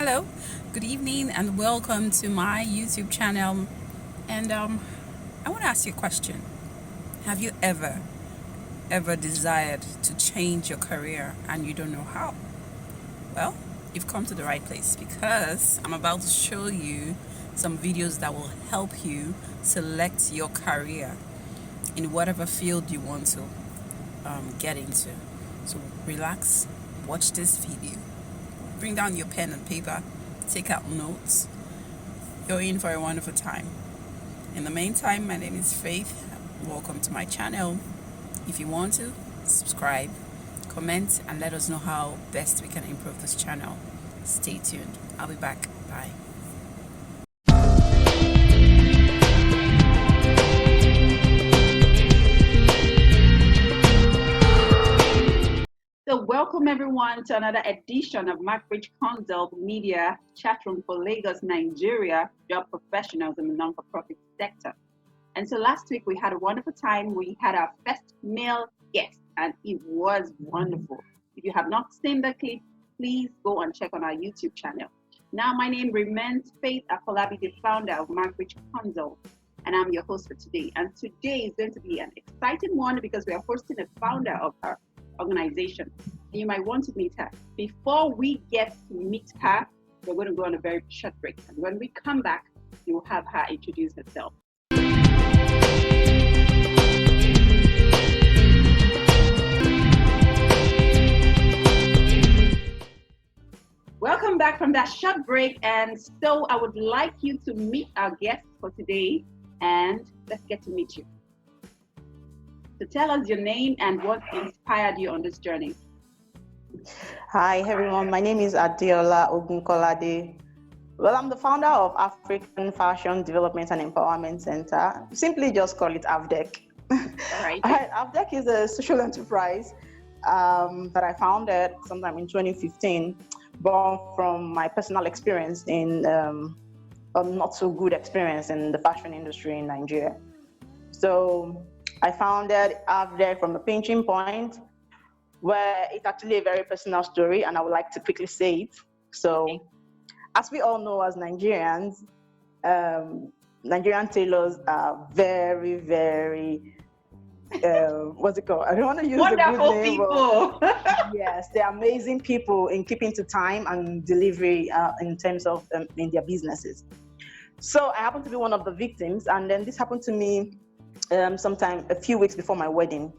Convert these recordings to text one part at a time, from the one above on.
Hello, good evening, and welcome to my YouTube channel. And I want to ask you a question. Have you ever desired to change your career and you don't know how? Well, you've come to the right place because I'm about to show you some videos that will help you select your career in whatever field you want to get into. So relax, watch this video. Bring down your pen and paper, take out notes. You're in for a wonderful time. In the meantime, my name is Faith. Welcome to my channel. If you want to, subscribe, comment, and let us know how best we can improve this channel. Stay tuned. I'll be back. Bye. So welcome everyone to another edition of Macbridge Consult Media Chatroom for Lagos, Nigeria, job professionals in the non-for-profit sector. And so last week we had a wonderful time. We had our first male guest and it was wonderful. If you have not seen the clip, please go and check on our YouTube channel. Now my name remains Faith Afolabi, the founder of Macbridge Consult, and I'm your host for today. And today is going to be an exciting one because we are hosting a founder of our organization. You might want to meet her. Before we get to meet her, we're going to go on a very short break. And when we come back, you will have her introduce herself. Welcome back from that short break. And so I would like you to meet our guest for today, and let's get to meet you. So tell us your name and what inspired you on this journey. Hi everyone, my name is Adeola Ogunkolade. Well, I'm the founder of African Fashion Development and Empowerment Center. Simply just call it AFDEC. All right. AFDEC is a social enterprise that I founded sometime in 2015, born from my personal experience in a not so good experience in the fashion industry in Nigeria. So I founded AFDEC from a pinching point where it's actually a very personal story, and I would like to quickly say it. So, as we all know, as Nigerians, Nigerian tailors are very, very, what's it called? I don't want to use wonderful the good name. People. Yes, they're amazing people in keeping to time and delivery in terms of in their businesses. So I happen to be one of the victims, and then this happened to me sometime a few weeks before my wedding.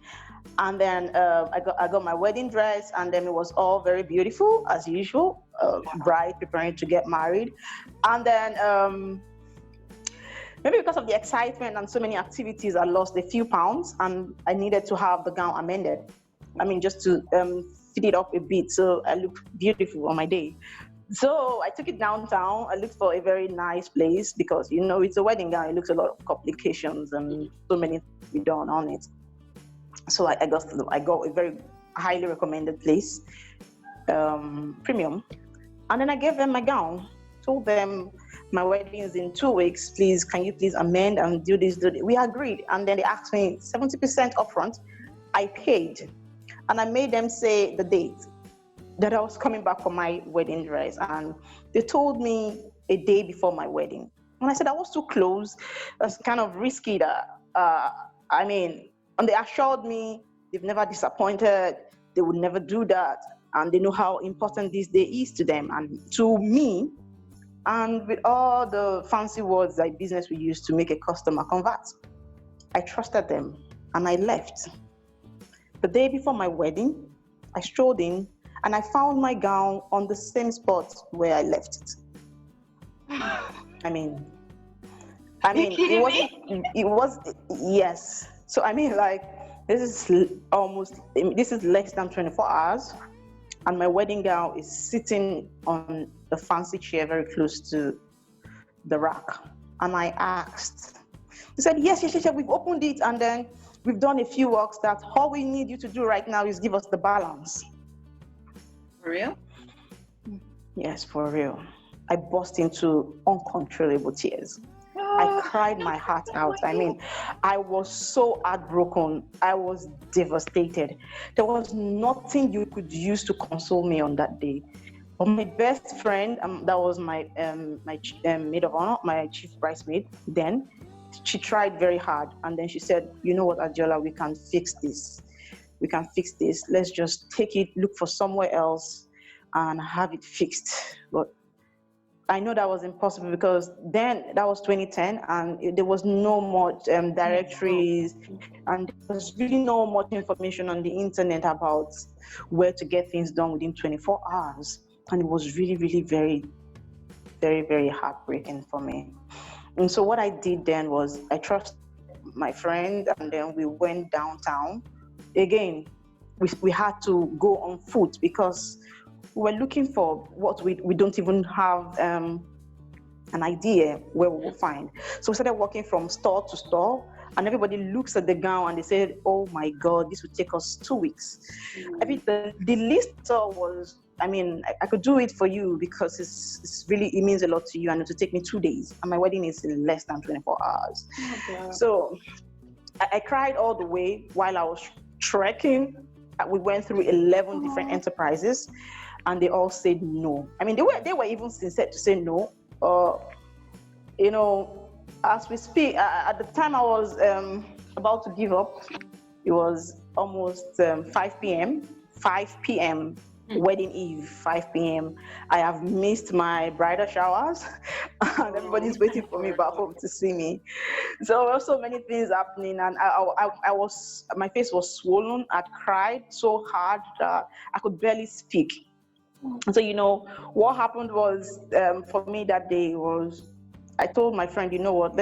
And then I got my wedding dress, and then it was all very beautiful as usual. Bride preparing to get married, and then maybe because of the excitement and so many activities, I lost a few pounds, and I needed to have the gown amended. I mean, just to fit it up a bit so I look beautiful on my day. So I took it downtown. I looked for a very nice place because, you know, it's a wedding gown. It looks a lot of complications and so many things to be done on it. So I got a very highly recommended place, premium. And then I gave them my gown, told them my wedding is in 2 weeks. Please, can you please amend and do this, do that? We agreed. And then they asked me 70% upfront. I paid. And I made them say the date that I was coming back for my wedding dress. And they told me a day before my wedding. And I said, I was too close. That's kind of risky that, and they assured me they've never disappointed, they would never do that, and they know how important this day is to them and to me, and with all the fancy words like business we use to make a customer convert. I trusted them and I left. The day before my wedding, I strolled in and I found my gown on the same spot where I left it. It was, yes. So this is less than 24 hours, and my wedding gown is sitting on the fancy chair very close to the rack. And I asked, they said, yes, we've opened it, and then we've done a few works that all we need you to do right now is give us the balance. For real? Yes, for real. I burst into uncontrollable tears. I cried my heart out. I mean, I was so heartbroken. I was devastated. There was nothing you could use to console me on that day. But my best friend, that was my maid of honor, my chief bridesmaid. Then she tried very hard, and then she said, "You know what, Adiola, we can fix this. We can fix this. Let's just take it, look for somewhere else, and have it fixed." But I know that was impossible because then that was 2010, and there was no much directories, and there was really no much information on the internet about where to get things done within 24 hours. And it was really, really very, very, very heartbreaking for me. And so what I did then was I trusted my friend, and then we went downtown. Again, we had to go on foot because we were looking for what we don't even have an idea where we will find. So we started walking from store to store, and everybody looks at the gown and they said, "Oh my God, this would take us 2 weeks." I mean, the list was, I mean, I could do it for you because it's really, it means a lot to you, and it will take me 2 days, and my wedding is in less than 24 hours. Oh, so I cried all the way while I was trekking. We went through 11 different enterprises, and they all said no. I mean, they were even sincere to say no. You know, as we speak, at the time I was about to give up. It was almost 5 p.m. 5 p.m. Wedding eve, 5 p.m. I have missed my bridal showers, and everybody's waiting for me back home to see me. So there were so many things happening, and my face was swollen. I cried so hard that I could barely speak. So, you know, what happened was, for me that day was, I told my friend, "You know what,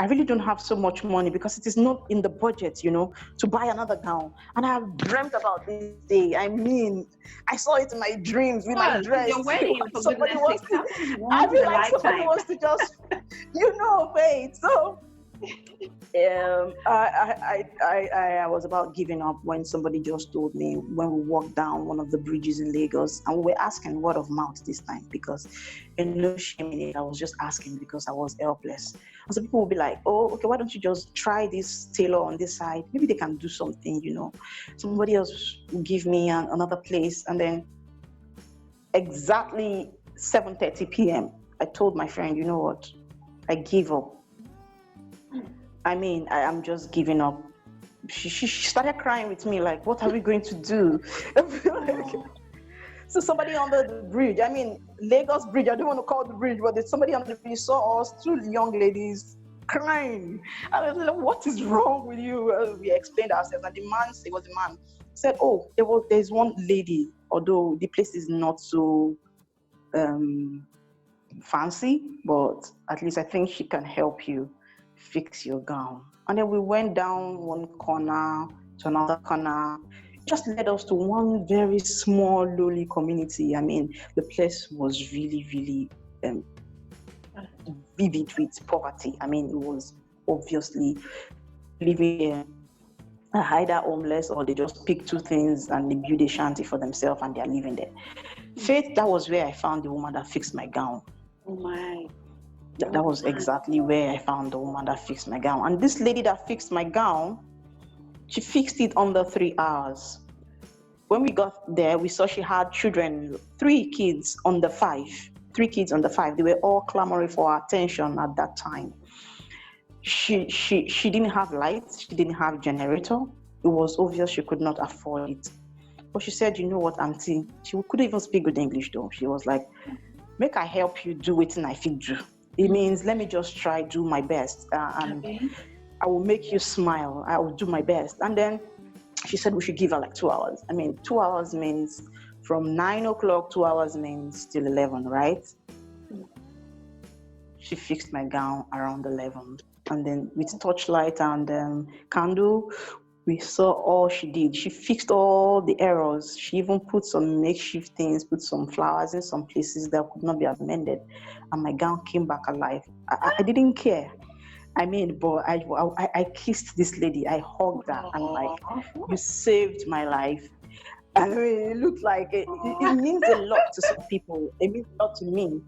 I really don't have so much money because it is not in the budget, you know, to buy another gown." And I have dreamt about this day. I mean, I saw it in my dreams with my dress. Your wedding, for somebody goodness wants sake, to, I feel like somebody wants to just, you know, wait. So I was about giving up when somebody just told me, when we walked down one of the bridges in Lagos, and we were asking word of mouth this time because, no shame in it, I was just asking because I was helpless. And so people would be like, "Oh, okay, why don't you just try this tailor on this side? Maybe they can do something, you know." Somebody else will give me another place. And then exactly 7:30 p.m., I told my friend, "You know what, I give up. I mean, I am just giving up." She started crying with me, like, "What are we going to do?" So somebody under the bridge, I mean, Lagos Bridge, I don't want to call it the bridge, but there's somebody under the bridge saw us, 2 young ladies crying. I was like, "What is wrong with you?" We explained ourselves, and it was the man, said, "Oh, there's one lady, although the place is not so fancy, but at least I think she can help you fix your gown." And then we went down one corner to another corner. It just led us to one very small, lowly community. I mean, the place was really, really vivid with poverty. I mean, it was obviously living either homeless, or they just pick 2 things and they build a shanty for themselves and they're living there. Faith, that was where I found the woman that fixed my gown. Oh my. That was exactly where I found the woman that fixed my gown. And this lady that fixed my gown, she fixed it under 3 hours. When we got there, we saw she had children, 3 kids under 5. 3 kids under 5. They were all clamoring for our attention at that time. She didn't have lights. She didn't have generator. It was obvious she could not afford it. But she said, "You know what, auntie?" She couldn't even speak good English though. She was like, "Make I help you do what I fit do. It means let me just try, do my best, and I will make you smile. I will do my best." And then she said we should give her like 2 hours. I mean, 2 hours means from 9 o'clock, 2 hours means till 11, right? She fixed my gown around 11. And then with torchlight and candle, we saw all she did. She fixed all the errors. She even put some makeshift things, put some flowers in some places that could not be amended. And my gown came back alive. I didn't care. I mean, but I kissed this lady. I hugged her and like, "You saved my life." I mean, it looked like it means a lot to some people. It means a lot to me.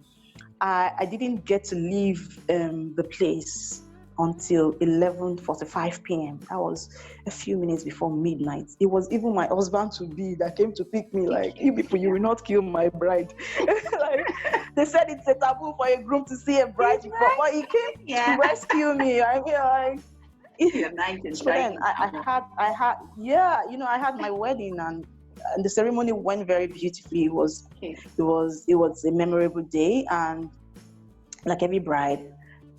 I didn't get to leave the place until 11:45 p.m. That was a few minutes before midnight. It was even my husband-to-be that came to pick me, like, you people, you will not kill my bride. Like, they said it's a taboo for a groom to see a bride before, but he came to rescue me. I mean, like, so then I had my wedding, and the ceremony went very beautifully. It was a memorable day, and like every bride,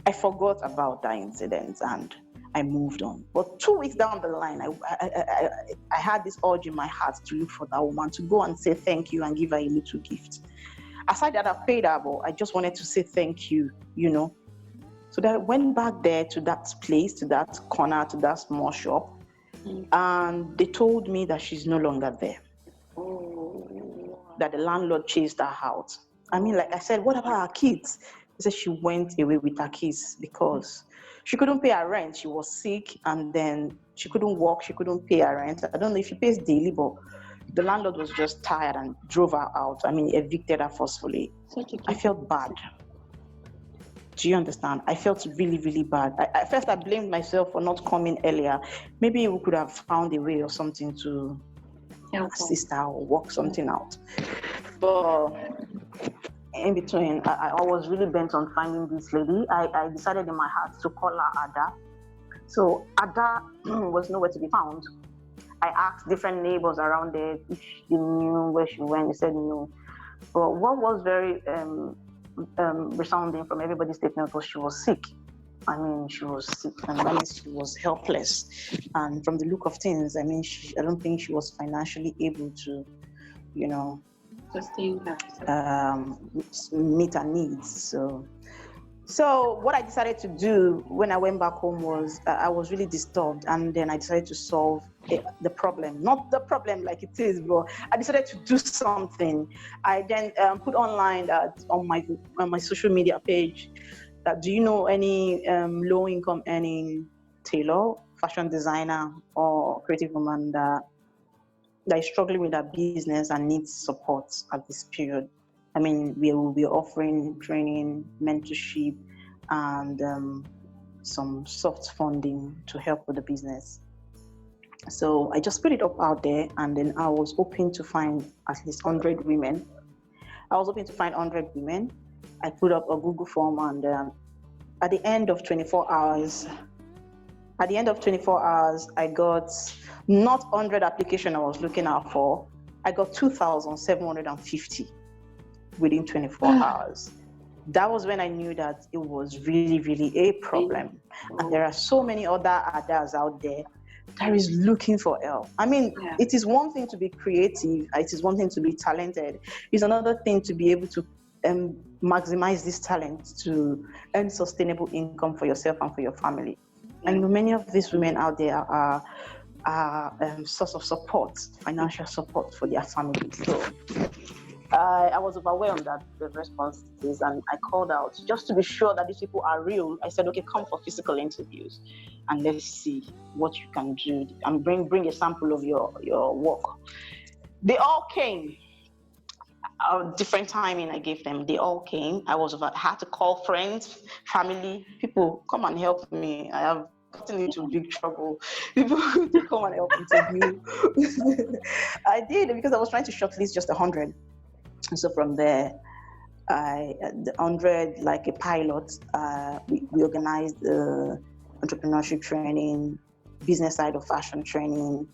I forgot about that incident and I moved on. But 2 weeks down the line, I had this urge in my heart to look for that woman, to go and say thank you and give her a little gift. Aside that, I paid her, but I just wanted to say thank you, So that I went back there to that place, to that corner, to that small shop, and they told me that she's no longer there. That the landlord chased her out. I mean, like I said, what about her kids? They said she went away with her kids because she couldn't pay her rent. She was sick, and then she couldn't work. She couldn't pay her rent. I don't know if she pays daily, but the landlord was just tired and drove her out. I mean, evicted her forcefully. I felt bad. Do you understand? I felt really, really bad. At first, I blamed myself for not coming earlier. Maybe we could have found a way or something to assist her or work something out. But in between, I was really bent on finding this lady. I decided in my heart to call her Ada. So Ada was nowhere to be found. I asked different neighbors around there if they knew where she went. They said no. But what was very resounding from everybody's statement was she was sick. I mean, she was sick, and that means she was helpless. And from the look of things, I mean, I don't think she was financially able to, sustain her, meet her needs. So what I decided to do when I went back home was I was really disturbed, and then I decided to solve the problem. Not the problem like it is, but I decided to do something. I then put online that on my social media page that, do you know any low-income earning tailor, fashion designer, or creative woman that is struggling with her business and needs support at this period? I mean, we will be offering training, mentorship, and some soft funding to help with the business. So I just put it up out there, and then I was hoping to find at least 100 women. I put up a Google form, and at the end of 24 hours, I got not 100 applications I was looking out for. I got 2,750 within 24 hours. That was when I knew that it was really, really a problem. And there are so many other Adas out there that is looking for help. I mean, It is one thing to be creative. It is one thing to be talented. It's another thing to be able to maximize this talent to earn sustainable income for yourself and for your family. And many of these women out there are source of support, financial support for their families. So I was overwhelmed at the responses, and I called out just to be sure that these people are real. I said, okay, come for physical interviews and let's see what you can do, and bring a sample of your work. They all came. Different timing I gave them. They all came. I had to call friends, family, people, come and help me. I have gotten into big trouble. People to come and help interview. I did, because I was trying to shortlist just 100. And so from there, the 100, like a pilot, we organized entrepreneurship training, business side of fashion training,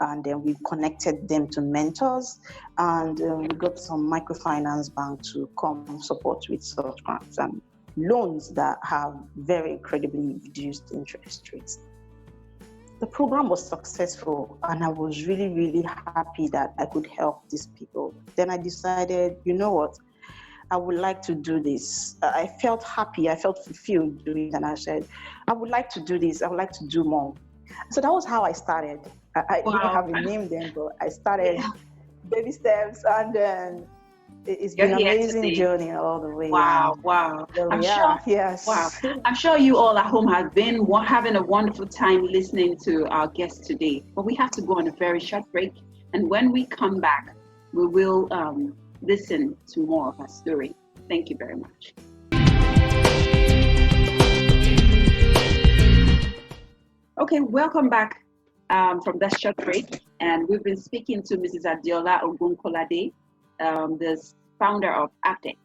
and then we connected them to mentors, and we got some microfinance bank to come support with such grants and loans that have very incredibly reduced interest rates. The program was successful, and I was really, really happy that I could help these people. Then I decided, you know what, I would like to do this. I felt happy, I felt fulfilled doing it, and I said, I would like to do this, I would like to do more. So that was how I started. I didn't have a name then, but I started baby steps, and then it's been an amazing journey all the way. Wow. I'm sure you all at home have been having a wonderful time listening to our guest today. But we have to go on a very short break, and when we come back, we will listen to more of her story. Thank you very much. Okay, welcome back from that short break. And we've been speaking to Mrs. Adiola Ogunkolade, the founder of APTEC.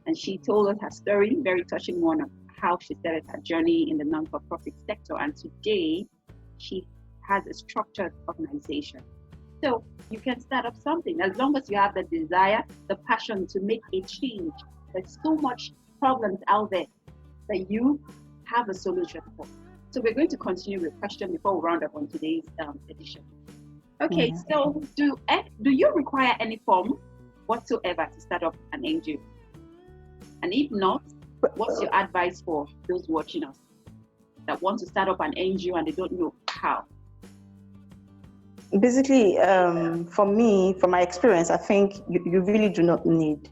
And she told us her story, very touching one of how she started her journey in the non-for-profit sector. And today, she has a structured organization. So you can start up something as long as you have the desire, the passion to make a change. There's so much problems out there that you have a solution for. So we're going to continue with question before we round up on today's edition. Okay, so do you require any form whatsoever to start up an NGO? And if not, what's your advice for those watching us that want to start up an NGO and they don't know how? Basically, for me, from my experience, I think you really do not need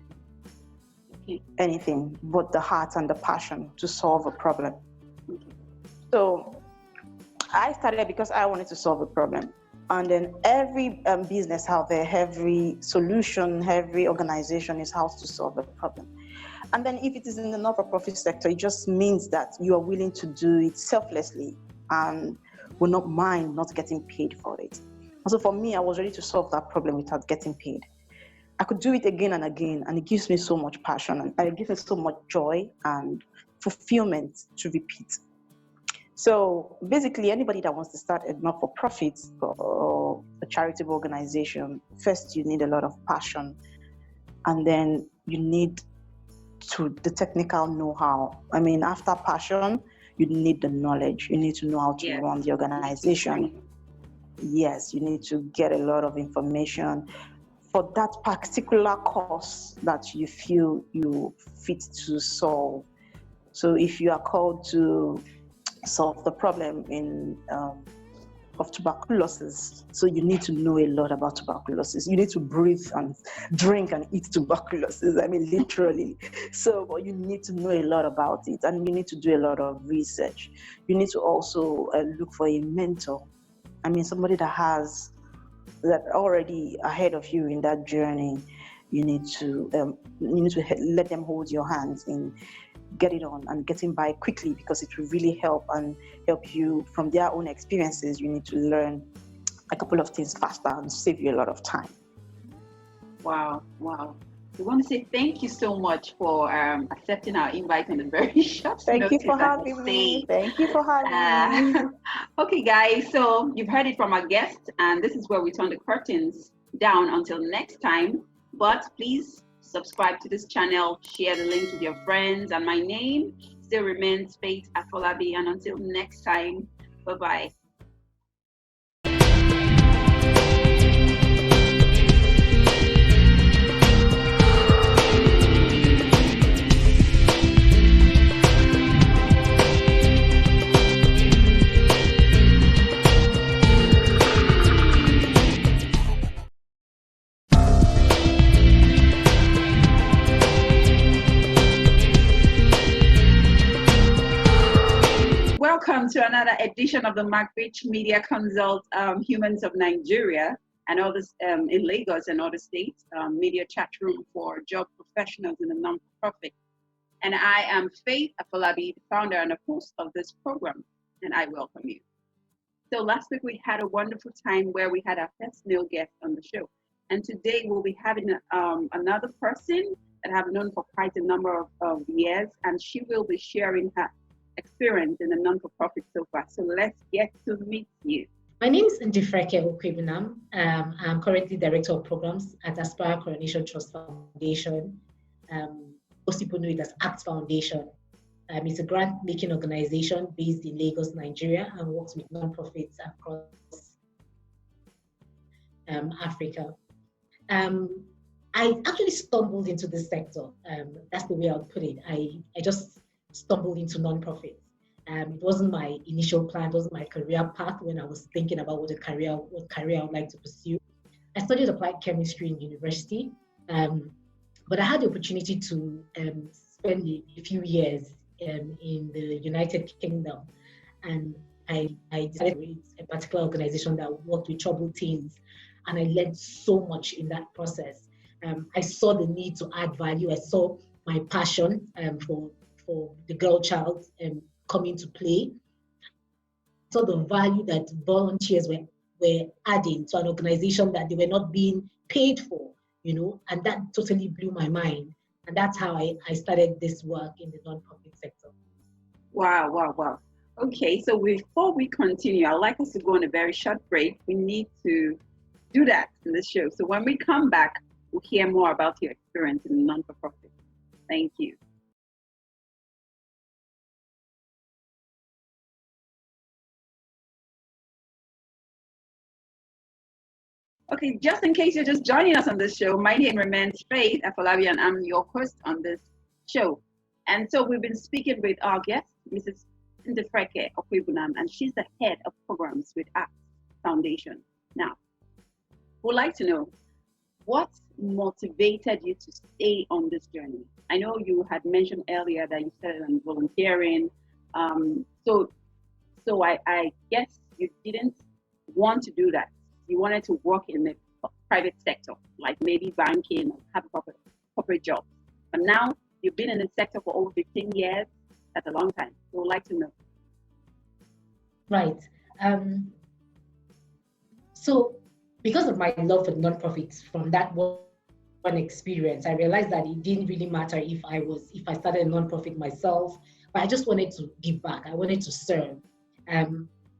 anything but the heart and the passion to solve a problem. So I started because I wanted to solve a problem. And then every business out there, every solution, every organization is how to solve a problem. And then if it is in the not-for-profit sector, it just means that you are willing to do it selflessly and will not mind not getting paid for it. And so for me, I was ready to solve that problem without getting paid. I could do it again and again, and it gives me so much passion, and it gives me so much joy and fulfillment to repeat. So basically, anybody that wants to start a not-for-profit or a charitable organization, first you need a lot of passion, and then you need the technical know-how. I mean, after passion, you need the knowledge. You need to know how to run the organization. Yes, you need to get a lot of information for that particular cause that you feel you fit to solve. So if you are called to solve the problem of tuberculosis, so you need to know a lot about tuberculosis. You need to breathe and drink and eat tuberculosis. I mean, literally. So you need to know a lot about it, and you need to do a lot of research. You need to also look for a mentor. I mean, somebody that already ahead of you in that journey. You need to let them hold your hands in getting on and getting by quickly, because it will really help you from their own experiences. You need to learn a couple of things faster and save you a lot of time. Wow. We want to say thank you so much for accepting our invite on a very short Thank notice. you for having me. Thank you for having me. Okay, guys, so you've heard it from our guest, and this is where we turn the curtains down until next time. But please subscribe to this channel, share the link with your friends, and my name still remains Faith Afolabi. And until next time, bye-bye. Welcome to another edition of the Margaret Media Consult, Humans of Nigeria and others in Lagos and other states, media chat room for job professionals in the non-profit. And I am Faith Afolabi, the founder and the host of this program, and I welcome you. So last week we had a wonderful time where we had our first male guest on the show. And today we'll be having another person that I've known for quite a number of years, and she will be sharing her experience in the non-for-profit so far. So let's get to meet you. My name is Ndifreke Okwebunam. I'm currently Director of Programs at Aspire Coronation Trust Foundation. Most people know it as ACT Foundation. It's a grant-making organization based in Lagos, Nigeria, and works with non-profits across Africa. I actually stumbled into this sector. That's the way I would put it. I just stumbled into non-profits. It wasn't my initial plan, it wasn't my career path when I was thinking about what career I would like to pursue. I studied applied chemistry in university, but I had the opportunity to spend a few years in the United Kingdom, and I decided with a particular organization that worked with troubled teens, and I learned so much in that process. I saw the need to add value. I saw my passion for the girl child come into play. saw the value that volunteers were adding to an organization that they were not being paid for, and that totally blew my mind. And that's how I started this work in the nonprofit sector. Wow, wow, wow. Okay, so before we continue, I'd like us to go on a very short break. We need to do that in the show. So when we come back, we'll hear more about your experience in non-for-profit. Thank you. Okay, just in case you're just joining us on this show, my name remains Faith Afolabi, and I'm your host on this show. And so we've been speaking with our guest, Mrs. Ndefreke Okwibunam, and she's the head of programs with ACT Foundation. Now, we'd like to know what motivated you to stay on this journey. I know you had mentioned earlier that you started on volunteering. So I guess you didn't want to do that. You wanted to work in the private sector, like maybe banking or have a corporate job. But now you've been in the sector for over 15 years. That's a long time. So we'd like to know. Right. So because of my love for nonprofits from that one experience, I realized that it didn't really matter if I started a nonprofit myself, but I just wanted to give back. I wanted to serve.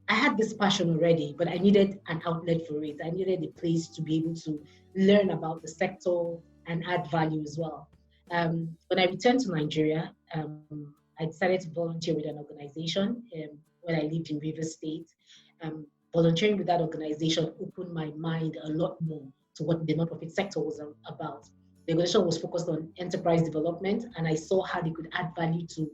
I had this passion already, but I needed an outlet for it. I needed a place to be able to learn about the sector and add value as well. When I returned to Nigeria, I decided to volunteer with an organization when I lived in Rivers State. Volunteering with that organization opened my mind a lot more to what the nonprofit sector was about. The organization was focused on enterprise development, and I saw how they could add value to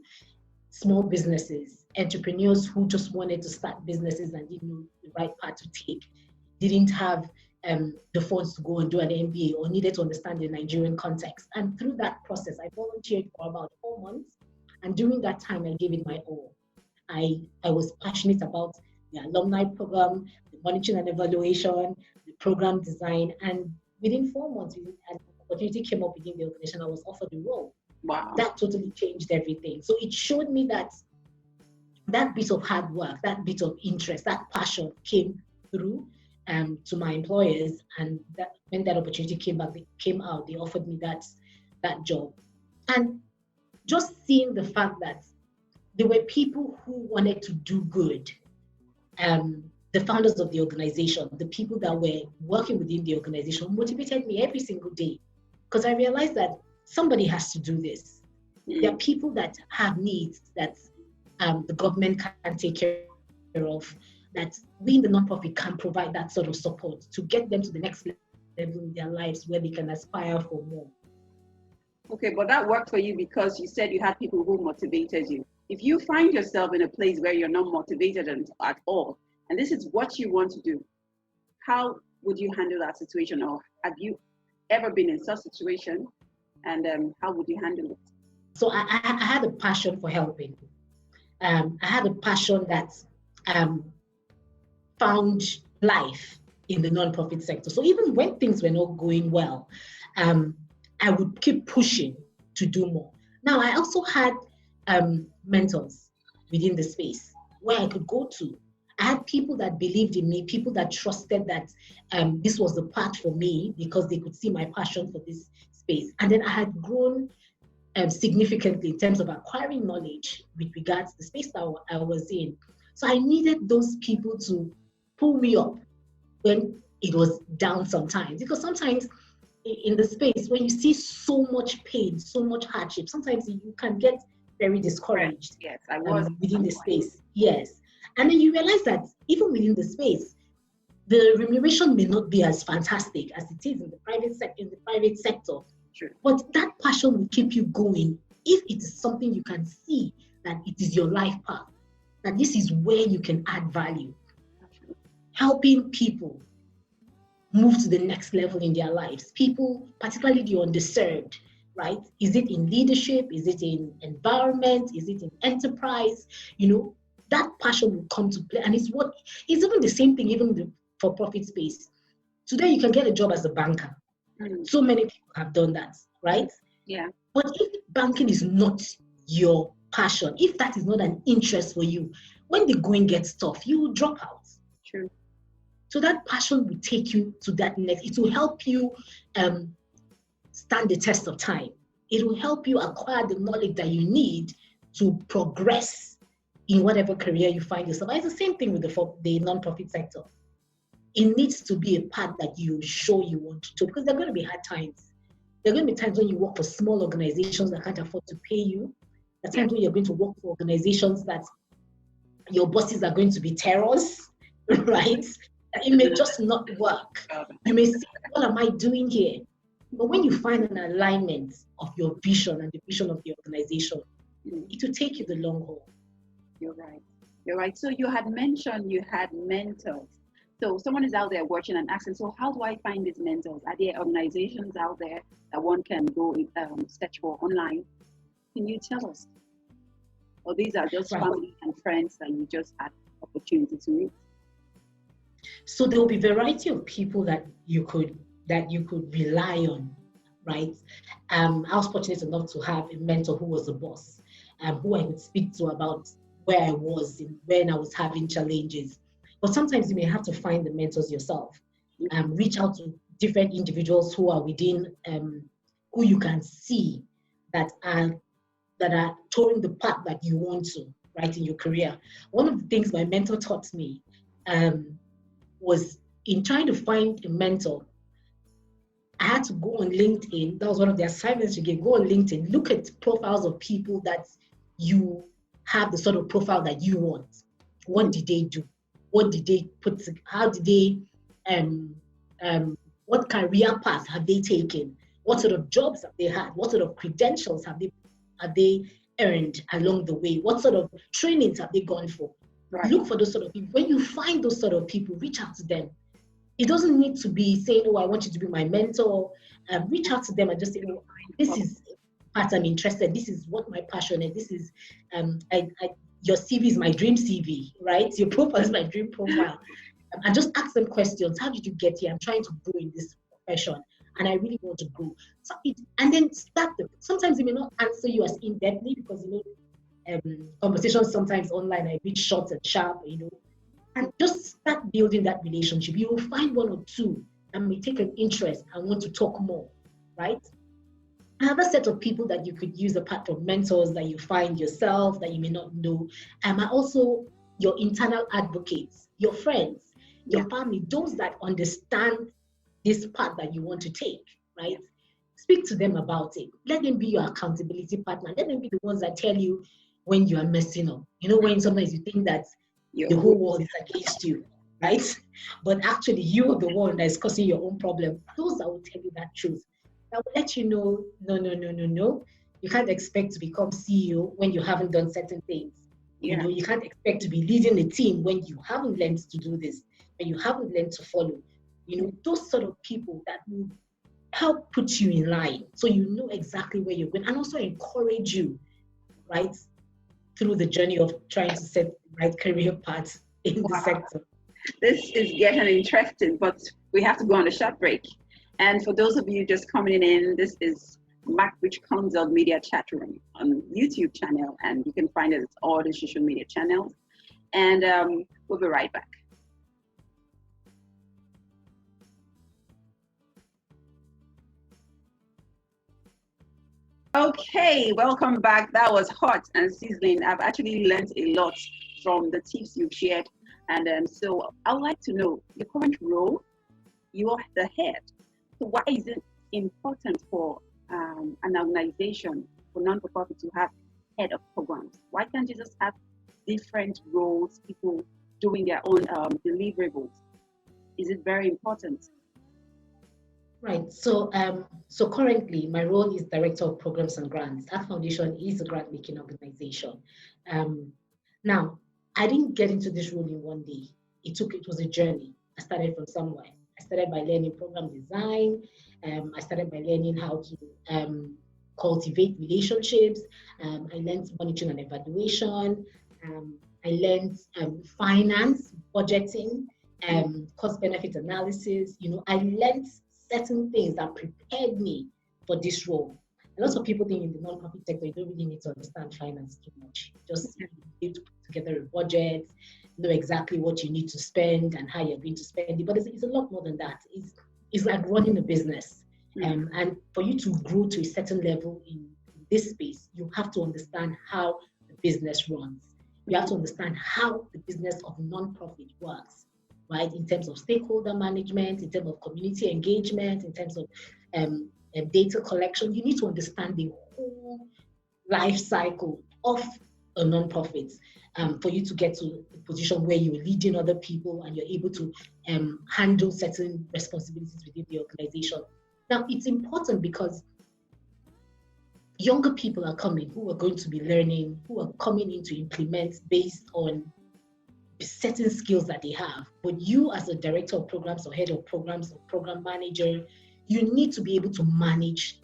small businesses, entrepreneurs who just wanted to start businesses and didn't know the right path to take, didn't have the funds to go and do an MBA or needed to understand the Nigerian context. And through that process, I volunteered for about 4 months. And during that time, I gave it my all. I was passionate about the alumni program, the monitoring and evaluation, the program design. And within 4 months, an opportunity came up within the organization. I was offered the role. Wow. That totally changed everything. So it showed me that that bit of hard work, that bit of interest, that passion came through to my employers. And that when that opportunity came out, they offered me that job. And just seeing the fact that there were people who wanted to do good, the founders of the organization, the people that were working within the organization motivated me every single day, because I realized that somebody has to do this. There are people that have needs that the government can take care of, that we in the nonprofit can provide that sort of support to get them to the next level in their lives where they can aspire for more. Okay, but that worked for you because you said you had people who motivated you. If you find yourself in a place where you're not motivated at all, and this is what you want to do, how would you handle that situation? Or have you ever been in such a situation? And how would you handle it? So I had a passion for helping. I had a passion that found life in the nonprofit sector. So even when things were not going well, I would keep pushing to do more. Now, I also had mentors within the space where I could go to. I had people that believed in me, people that trusted that this was the path for me because they could see my passion for this space. And then I had grown significantly in terms of acquiring knowledge with regards to the space that I was in. So I needed those people to pull me up when it was down sometimes. Because sometimes in the space, when you see so much pain, so much hardship, sometimes you can get very discouraged. Yes, I was within the space. Yes. And then you realize that even within the space, the remuneration may not be as fantastic as it is in the private sector. True. But that passion will keep you going if it is something you can see that it is your life path, that this is where you can add value. Helping people move to the next level in their lives. People, particularly the underserved, right? Is it in leadership? Is it in environment? Is it in enterprise? That passion will come to play. And it's even the same thing, even the for-profit space. Today, you can get a job as a banker. So many people have done that, right? Yeah. But if banking is not your passion, if that is not an interest for you, when the going gets tough, you will drop out. True. So that passion will take you to that next. It will help you stand the test of time. It will help you acquire the knowledge that you need to progress in whatever career you find yourself. It's the same thing with the non-profit sector. It needs to be a path that you show you want to, because there are going to be hard times. There are going to be times when you work for small organizations that can't afford to pay you. There are times when you're going to work for organizations that your bosses are going to be terrors, right? It may just not work. You may say, what am I doing here? But when you find an alignment of your vision and the vision of the organization, it will take you the long haul. You're right. You're right. So you had mentioned you had mentors. So someone is out there watching and asking, so how do I find these mentors? Are there organizations out there that one can go search for online? Can you tell us? Or these are just family and friends that you just had opportunity to meet? So there will be a variety of people that you could rely on, right? I was fortunate enough to have a mentor who was a boss, who I could speak to about where I was when I was having challenges. But sometimes you may have to find the mentors yourself. Reach out to different individuals who are within, who you can see that are touring the path that you want to, right, in your career. One of the things my mentor taught me was in trying to find a mentor, I had to go on LinkedIn. That was one of the assignments you gave. Go on LinkedIn, look at profiles of people that you have the sort of profile that you want. What did they do? What did they put? How did they? What career path have they taken? What sort of jobs have they had? What sort of credentials have they earned along the way? What sort of trainings have they gone for? Right. Look for those sort of people. When you find those sort of people, reach out to them. It doesn't need to be saying, oh, I want you to be my mentor. Reach out to them and just say, oh, this is part I'm interested. This is what my passion is. This is, your CV is my dream CV, right? Your profile is my dream profile. And just ask them questions. How did you get here? I'm trying to grow in this profession and I really want to grow. So and then start them. Sometimes they may not answer you as in-depthly because, conversations sometimes online are a bit short and sharp, and just start building that relationship. You will find one or two that may take an interest and want to talk more, right? Another set of people that you could use apart from mentors that you find yourself that you may not know are also your internal advocates, your friends, your family, those that understand this path that you want to take, right? Speak to them about it. Let them be your accountability partner. Let them be the ones that tell you when you are messing up. When sometimes you think that the whole world is against you, right? But actually, you're the one that is causing your own problem. Those that will tell you that truth, that will let you know, no. You can't expect to become CEO when you haven't done certain things. You can't expect to be leading a team when you haven't learned to do this, when you haven't learned to follow. Those sort of people that will help put you in line so you know exactly where you're going and also encourage you, right, through the journey of trying to set the right career path in the sector. This is getting interesting, but we have to go on a short break. And for those of you just coming in, this is Macbridge Consult Media Chat Room on YouTube channel, and you can find it at all the social media channels. And we'll be right back. Okay, welcome back. That was hot and sizzling. I've actually learned a lot from the tips you've shared. And so I would like to know your current role. You are the head. So why is it important for an organization, for non-profit, to have head of programs? Why can't you just have different roles, people doing their own deliverables? Is it very important? Right. So currently my role is Director of Programs and Grants. Our foundation is a grant-making organization. Now, I didn't get into this role in one day. It was a journey. I started from somewhere. I started by learning program design. I started by learning how to cultivate relationships. I learned monitoring and evaluation. I learned finance, budgeting, cost-benefit analysis. I learned certain things that prepared me for this role. A lot of people think in the non-profit sector, you don't really need to understand finance too much. Just need to put together a budget, know exactly what you need to spend and how you're going to spend it. But it's a lot more than that. It's like running a business. And for you to grow to a certain level in this space, you have to understand how the business runs. You have to understand how the business of non-profit works, right? In terms of stakeholder management, in terms of community engagement, in terms of data collection. You need to understand the whole life cycle of a non-profit for you to get to the position where you're leading other people and you're able to handle certain responsibilities within the organization. Now, it's important because younger people are coming who are going to be learning, who are coming in to implement based on certain skills that they have. But you as a director of programs or head of programs or program manager, you need to be able to manage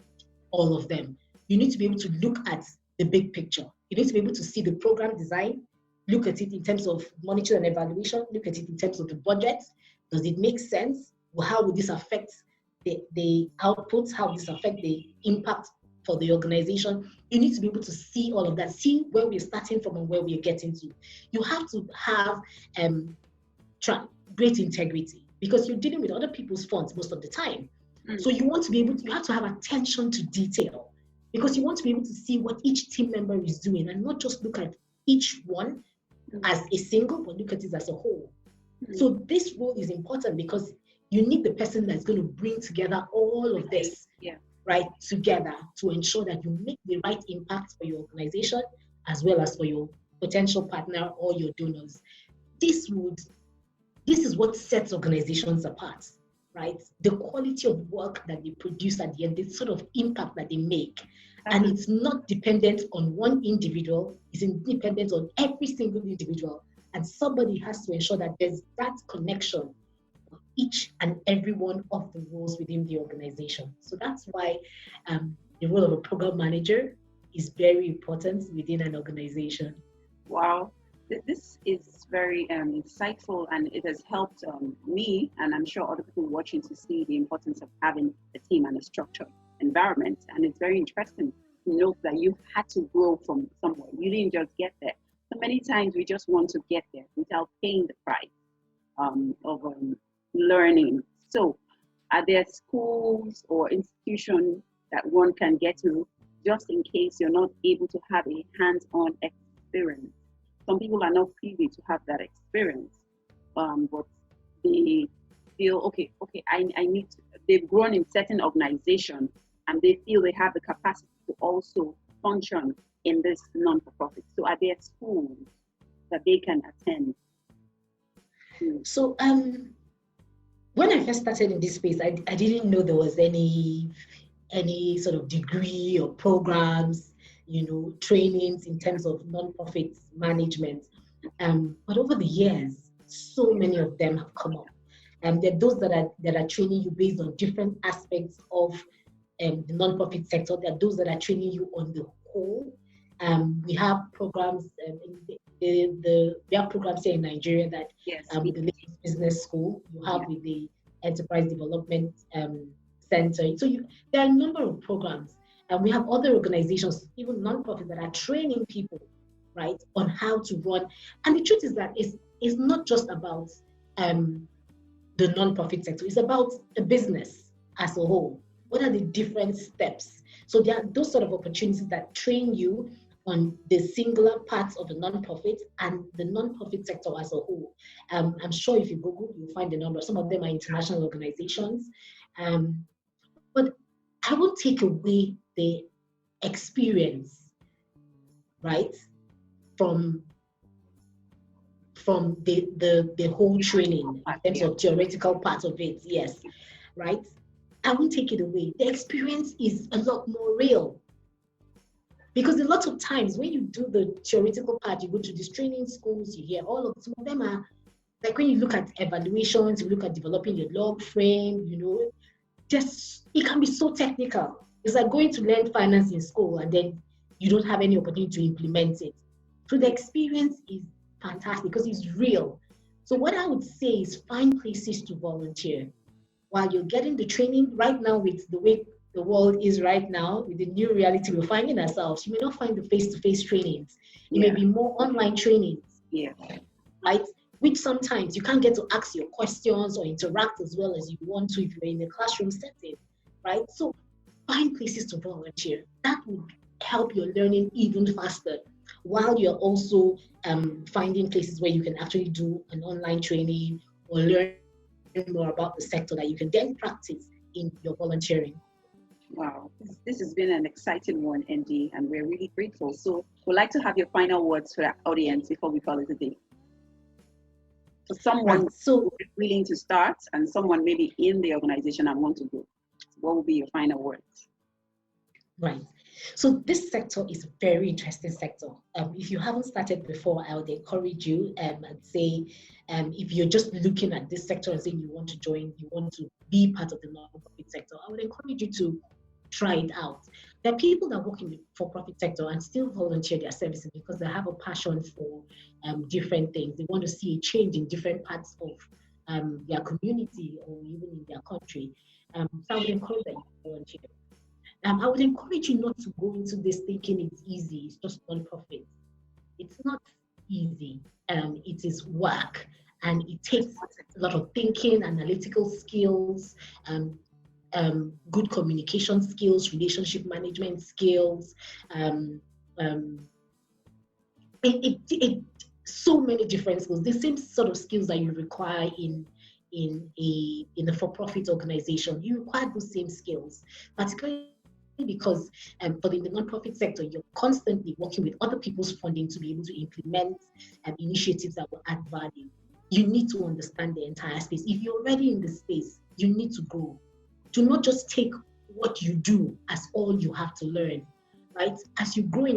all of them. You need to be able to look at the big picture. You need to be able to see the program design, look at it in terms of monitoring and evaluation, look at it in terms of the budget. Does it make sense? Well, how would this affect the outputs? How would this affect the impact for the organization? You need to be able to see all of that, see where we're starting from and where we're getting to. You have to have great integrity because you're dealing with other people's funds most of the time. So you want to be able to, you have to have attention to detail because you want to be able to see what each team member is doing and not just look at each one as a single, but look at it as a whole. So this role is important because you need the person that's going to bring together all of this, right, together to ensure that you make the right impact for your organization as well as for your potential partner or your donors. This is what sets organizations apart, right? The quality of work that they produce at the end, the sort of impact that they make. And it's not dependent on one individual, it's independent on every single individual. And somebody has to ensure that there's that connection of each and every one of the roles within the organization. So that's why the role of a program manager is very important within an organization. Wow. This is very insightful, and it has helped me, and I'm sure other people watching, to see the importance of having a team and a structured environment. And it's very interesting to note that you had to grow from somewhere. You didn't just get there. So many times we just want to get there without paying the price of learning. So are there schools or institutions that one can get to just in case you're not able to have a hands-on experience? Some people are not privy to have that experience, but they feel, okay, I need to, they've grown in certain organizations and they feel they have the capacity to also function in this non-for-profit. So are there schools that they can attend? So when I first started in this space, I didn't know there was any sort of degree or programs, trainings in terms of non-profit management. But over the years, so many of them have come up. There are those that are training you based on different aspects of the non-profit sector. There are those that are training you on the whole. We have programs. We have programs here in Nigeria that with the Lagos Business School, you have with the Enterprise Development Center. So there are a number of programs. And we have other organizations, even non-profit, that are training people, right, on how to run. And the truth is that it's not just about the non-profit sector. It's about a business as a whole. What are the different steps? So there are those sort of opportunities that train you on the singular parts of the non-profit and the non-profit sector as a whole. I'm sure if you Google, you'll find the number. Some of them are international organizations. But I won't take away the experience, right, from the whole training in terms of theoretical part of it, yes, right? I won't take it away. The experience is a lot more real. Because a lot of times when you do the theoretical part, you go to these training schools, you hear some of them are, like when you look at evaluations, you look at developing your log frame, it can be so technical. It's like going to learn finance in school and then you don't have any opportunity to implement it. So the experience is fantastic because it's real. So what I would say is find places to volunteer while you're getting the training. Right now with the way the world is right now, with the new reality we're finding ourselves, you may not find the face-to-face trainings. It may be more online trainings. Yeah. Right? Which sometimes you can't get to ask your questions or interact as well as you want to if you're in a classroom setting, right? So find places to volunteer. That would help your learning even faster, while you're also finding places where you can actually do an online training or learn more about the sector that you can then practice in your volunteering. Wow, this has been an exciting one, Andy, and we're really grateful. So we'd like to have your final words for our audience before we call it a day. For someone who is willing to start and someone maybe in the organization and want to go, what would be your final words? Right. So this sector is a very interesting sector. If you haven't started before, I would encourage you and say, if you're just looking at this sector and saying you want to join, you want to be part of the non-profit sector, I would encourage you to try it out. There are people that work in the for-profit sector and still volunteer their services because they have a passion for different things. They want to see a change in different parts of their community or even in their country. So I would encourage that you volunteer. I would encourage you not to go into this thinking it's easy, it's just non-profit. It's not easy. It is work, and it takes a lot of thinking, analytical skills, good communication skills, relationship management skills. So many different skills. The same sort of skills that you require in a for-profit organization. You require those same skills, particularly because for the non-profit sector, you're constantly working with other people's funding to be able to implement initiatives that will add value. You need to understand the entire space. If you're already in the space, you need to grow. Do not just take what you do as all you have to learn, right? As you grow in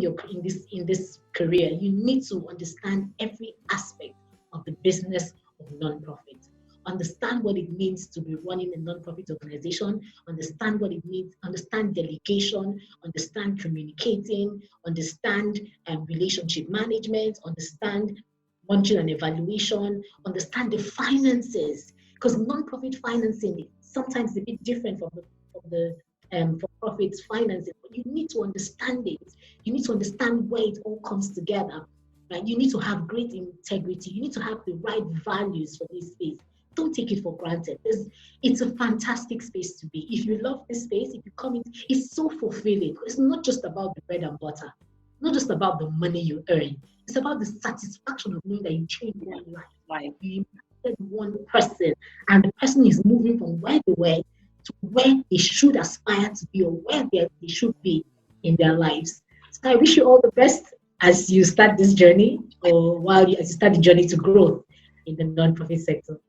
this career, you need to understand every aspect of the business of non-profit. Understand what it means to be running a non-profit organization, understand what it means, understand delegation, understand communicating, understand relationship management, understand monitoring and evaluation, understand the finances, because non-profit financing is sometimes a bit different from the for-profit financing, but you need to understand it. You need to understand where it all comes together. Right? You need to have great integrity. You need to have the right values for this space. Don't take it for granted. It's a fantastic space to be. If you love this space, if you come in, it's so fulfilling. It's not just about the bread and butter, not just about the money you earn. It's about the satisfaction of knowing that you changed one life. You impacted one person, and the person is moving from where they were to where they should aspire to be or where they should be in their lives. So I wish you all the best as you start this journey, or as you start the journey to growth in the non-profit sector.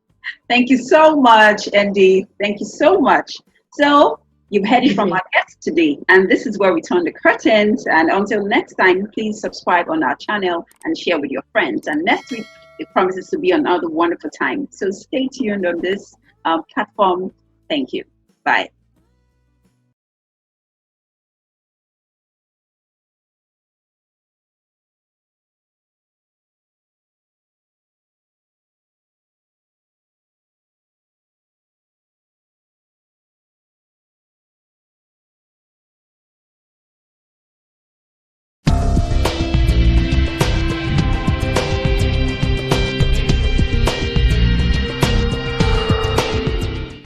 Thank you so much, Andy. Thank you so much. So you've heard it from our guests today, and this is where we turn the curtains. And until next time, please subscribe on our channel and share with your friends. And next week, it promises to be another wonderful time. So stay tuned on this platform. Thank you. Bye.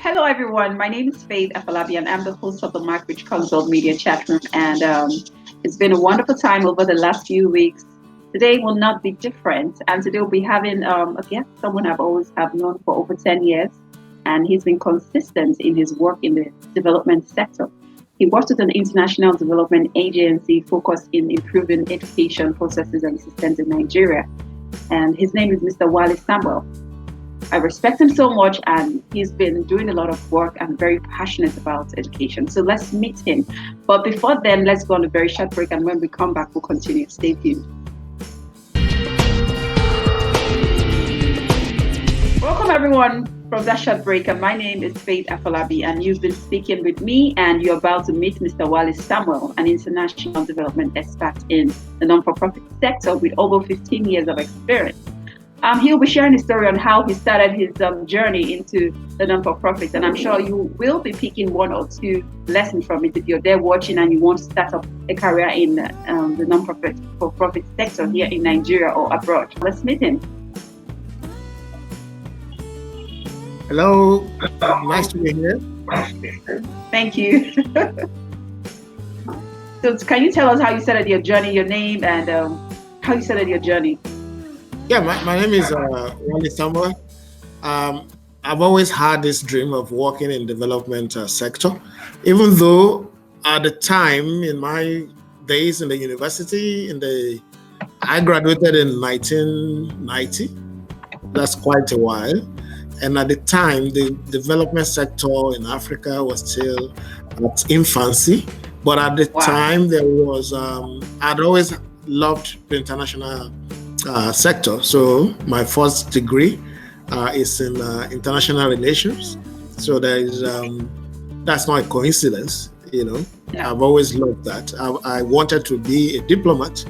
Hello, everyone. My name is Faith Afalabi, and I'm the host of the Markbridge Consult Media Chat Room. And it's been a wonderful time over the last few weeks. Today will not be different. And today we'll be having a guest, someone I've known for over 10 years. And he's been consistent in his work in the development sector. He works with an international development agency focused in improving education processes and systems in Nigeria. And his name is Mr. Wale Samuel. I respect him so much, and he's been doing a lot of work and very passionate about education. So let's meet him. But before then, let's go on a very short break, and when we come back, we'll continue. Stay tuned. Welcome, everyone, from that short break. And my name is Faith Afalabi, and you've been speaking with me, and you're about to meet Mr. Wale Samuel, an international development expert in the non-for-profit sector with over 15 years of experience. He'll be sharing a story on how he started his journey into the non-for-profit, and I'm sure you will be picking one or two lessons from it if you're there watching and you want to start up a career in the non-for-profit sector here in Nigeria or abroad. Let's meet him. Hello, nice to be here. Thank you. So can you tell us how you started your journey, your name, and how you started your journey? Yeah, my name is Wally Samuel. I've always had this dream of working in development sector, even though at the time in my days in the university, I graduated in 1990. That's quite a while. And at the time, the development sector in Africa was still at infancy. But at the time, there was, I'd always loved the international sector. So my first degree is in international relations. So that's not a coincidence, you know. Yeah. I've always loved that. I wanted to be a diplomat.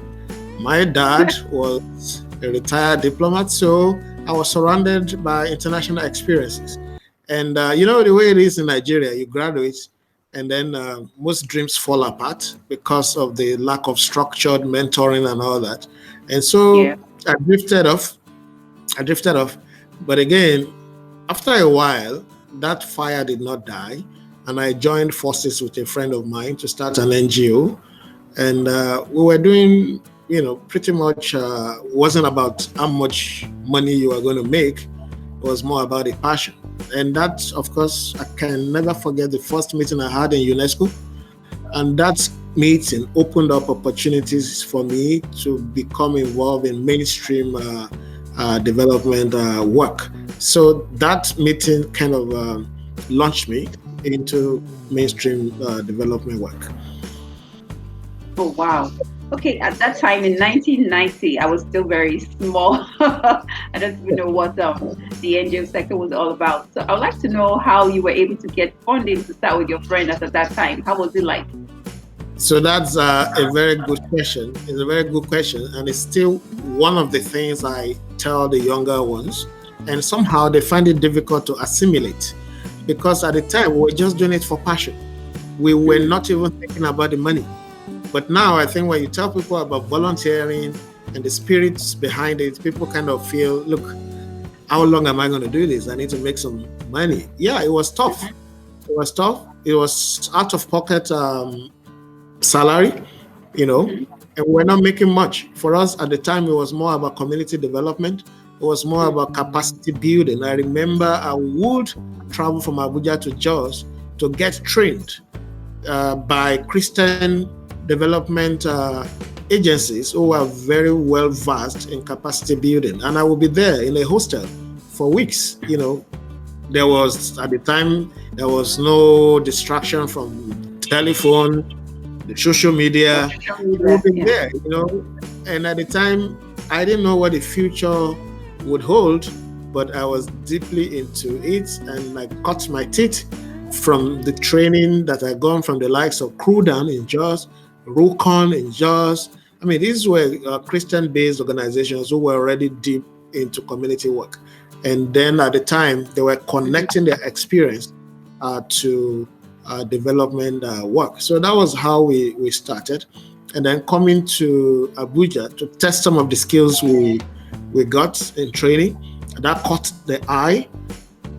My dad was a retired diplomat, so I was surrounded by international experiences. And you know, the way it is in Nigeria, you graduate and then most dreams fall apart because of the lack of structured mentoring and all that. And so I drifted off. But again, after a while, that fire did not die. And I joined forces with a friend of mine to start an NGO. And we were doing, you know, pretty much wasn't about how much money you are going to make. It was more about a passion. And that, of course, I can never forget the first meeting I had in UNESCO. And that meeting opened up opportunities for me to become involved in mainstream development work. So that meeting kind of launched me into mainstream development work. Oh, wow. Okay, at that time in 1990, I was still very small. I don't even know what the NGO sector was all about. So I would like to know how you were able to get funding to start with your friend at that time. How was it like? So that's a very good question. It's a very good question. And it's still one of the things I tell the younger ones. And somehow they find it difficult to assimilate. Because at the time, we were just doing it for passion. We were not even thinking about the money. But now I think when you tell people about volunteering and the spirits behind it, people kind of feel, look, how long am I going to do this? I need to make some money. Yeah, it was tough. It was tough. It was out of pocket salary, you know, and we're not making much. For us at the time, it was more about community development. It was more about capacity building. I remember I would travel from Abuja to Jos to get trained by Christian development agencies who are very well versed in capacity building. And I will be there in a hostel for weeks. You know, there was, at the time, there was no distraction from telephone, the social media. We'll be there, you know. And at the time, I didn't know what the future would hold, but I was deeply into it, and I cut my teeth from the training that I got from the likes of Crudan in Jos, Rukon in Jos. I mean, these were Christian-based organizations who were already deep into community work. And then at the time, they were connecting their experience to development work. So that was how we started. And then coming to Abuja to test some of the skills we got in training. That caught the eye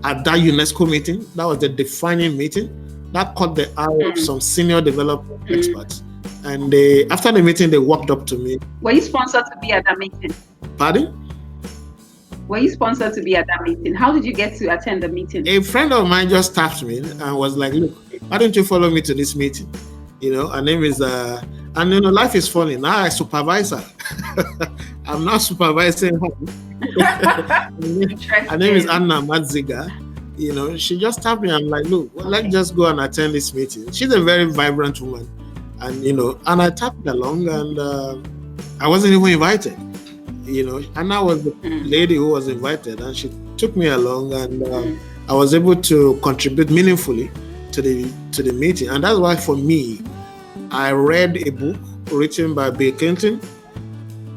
at that UNESCO meeting. That was the defining meeting. That caught the eye of some senior development experts. And after the meeting, they walked up to me. Were you sponsored to be at that meeting? Pardon? Were you sponsored to be at that meeting? How did you get to attend the meeting? A friend of mine just tapped me and was like, look, why don't you follow me to this meeting? You know, her name is, and you know, life is funny. Now I supervise her. I'm not supervising her. Her name is Anna Madziga. You know, she just tapped me. I'm like, look, well, let's just go and attend this meeting. She's a very vibrant woman. And, you know, and I tapped along, and I wasn't even invited. You know, Anna was the lady who was invited, and she took me along, and I was able to contribute meaningfully to the meeting. And that's why, for me, I read a book written by Bill Clinton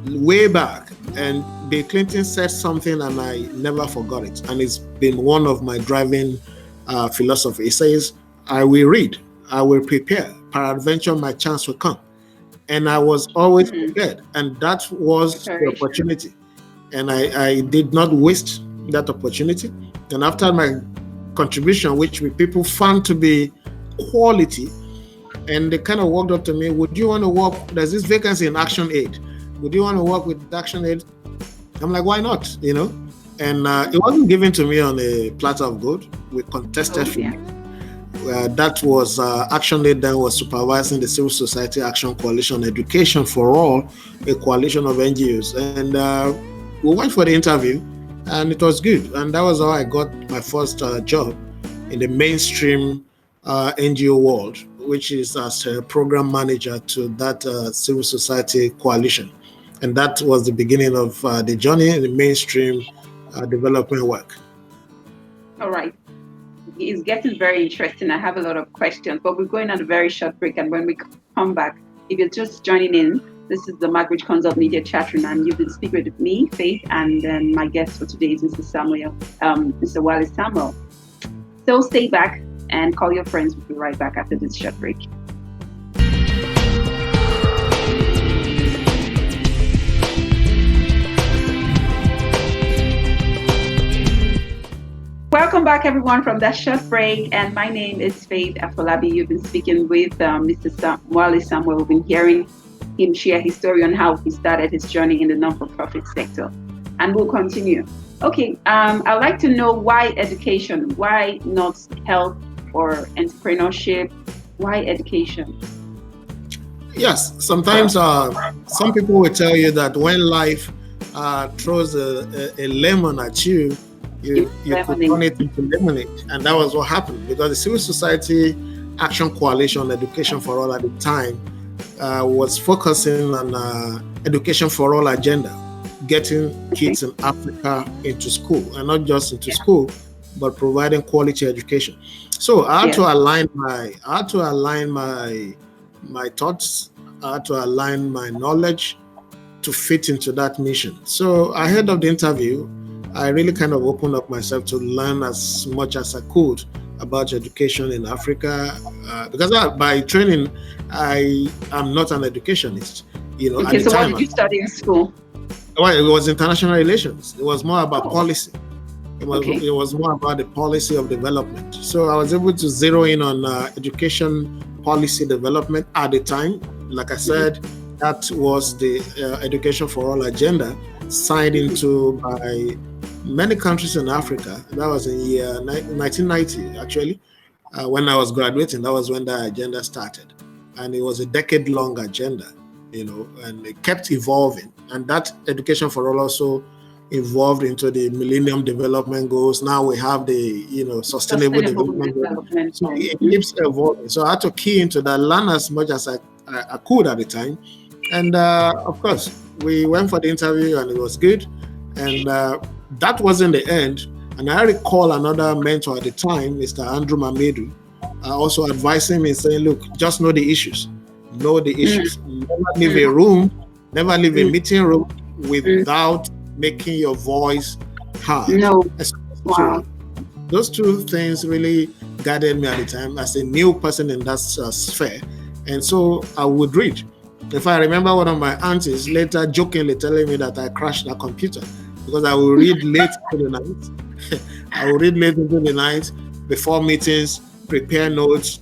way back, and Bill Clinton said something and I never forgot it. And it's been one of my driving philosophy. He says, I will read, I will prepare, peradventure my chance will come. And I was always prepared. And that was the opportunity. And I did not waste that opportunity. And after my contribution, which people found to be quality, and they kind of walked up to me, would you want to work? There's this vacancy in Action Aid. Would you want to work with Action Aid? I'm like, why not? You know? And it wasn't given to me on a platter of gold. We contested. That was Action Aid then was supervising the Civil Society Action Coalition Education for All, a coalition of NGOs. And we went for the interview, and it was good. And that was how I got my first job in the mainstream NGO world, which is as a program manager to that civil society coalition. And that was the beginning of the journey in the mainstream development work. All right. It's getting very interesting. I have a lot of questions, but we're going on a very short break. And when we come back, if you're just joining in, this is the Magbridge Consult Media Chat Room, and you've been speaking with me, Faith, and then my guest for today is Mr. Wale Samuel. So stay back and call your friends. We'll be right back after this short break. Welcome back, everyone, from that short break. And my name is Faith Afolabi. You've been speaking with Mr. Wale Samuel. We've been hearing him share his story on how he started his journey in the non-for-profit sector. And we'll continue. Okay, I'd like to know why education? Why not health or entrepreneurship? Why education? Yes, sometimes some people will tell you that when life throws a lemon at you, you could turn it into lemonade. And that was what happened, because the Civil Society Action Coalition Education for All at the time was focusing on education for all agenda, getting kids in Africa into school, and not just into school, but providing quality education. So I had to align my thoughts, I had to align my knowledge to fit into that mission. So ahead of the interview, I really kind of opened up myself to learn as much as I could about education in Africa, because by training, I am not an educationist. You know, okay, so what did you study in school? Well, it was international relations. It was more about policy. It was more about the policy of development. So I was able to zero in on education policy development at the time. Like I said, that was the Education for All agenda signed into by many countries in Africa. That was in year 1990, actually, when I was graduating. That was when the agenda started. And it was a decade-long agenda, you know, and it kept evolving. And that Education for All also evolved into the Millennium Development Goals. Now we have the, you know, Sustainable Development Goals. So it keeps evolving. So I had to key into that, learn as much as I could at the time. And of course, we went for the interview and it was good. And that wasn't the end. And I recall another mentor at the time, Mr. Andrew Mamedu, also advising me, saying, look, just know the issues. Know the issues. Never leave a room, never leave a meeting room without making your voice heard. No. Wow. Those two things really guided me at the time as a new person in that sphere. And so I would read. If I remember one of my aunties later jokingly telling me that I crashed a computer because I will read late into the night. I will read late into the night before meetings, prepare notes,